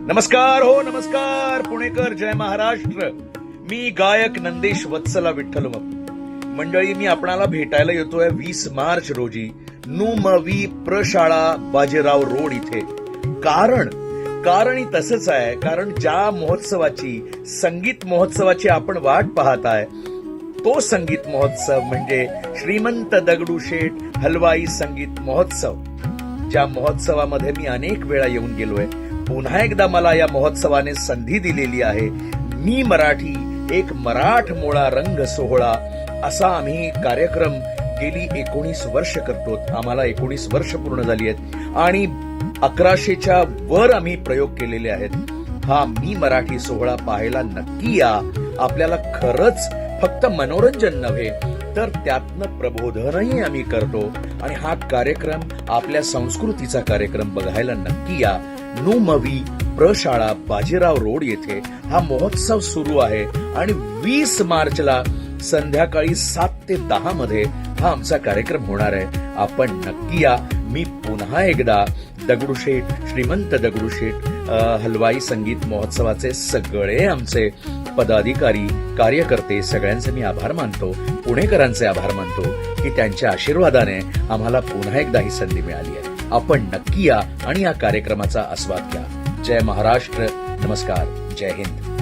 नमस्कार हो नमस्कार पुणेकर, जय महाराष्ट्र. मी गायक नंदेश वत्सला विठ्ठल मंडळी. मी आपणाला भेटायला येतोय 20 मार्च रोजी नुमवी प्रशाळा बाजीराव रोड इथे. कारण तसंच आहे, कारण ज्या महोत्सवाची, संगीत महोत्सवाची आपण वाट पाहताय, तो संगीत महोत्सव म्हणजे श्रीमंत दगडूशेठ हलवाई संगीत महोत्सव. ज्या महोत्सवामध्ये मी अनेक वेळा येऊन गेलोय. पुन्हा एकदा मला या महोत्सवाने संधी दिलेली आहे. मी मराठी, एक मराठमोळा रंग सोहळा असा आम्ही कार्यक्रम गेली 19 वर्ष करतो. आम्हाला 19 वर्ष पूर्ण झाली आहेत आणि 1100च्या वर आम्ही प्रयोग केलेले आहेत. हा मी मराठी सोहळा पाहायला नक्की या. आपल्याला खरंच फक्त मनोरंजन नव्हे तर त्यातनं प्रबोधनही आम्ही करतो आणि हा कार्यक्रम आपल्या संस्कृतीचा कार्यक्रम बघायला नक्की या. नुमवी प्रशाळा बाजीराव रोड येथे हा महोत्सव सुरू आहे आणि 20 मार्चला संध्याकाळी 7 ते 10 मध्ये हा आमचा कार्यक्रम होणार आहे. आपण नक्की या. मी पुन्हा एकदा दगडूशेठ, श्रीमंत दगडूशेठ हलवाई संगीत महोत्सवाचे सगळे आमचे पदाधिकारी, कार्यकर्ते सगळ्यांचे मी आभार मानतो. पुणेकरांचे आभार मानतो की त्यांच्या आशीर्वादाने आम्हाला पुन्हा एकदा ही संधी मिळाली आहे. आपण नक्की या आणि या कार्यक्रमाचा आस्वाद घ्या. जय महाराष्ट्र. नमस्कार. जय हिंद.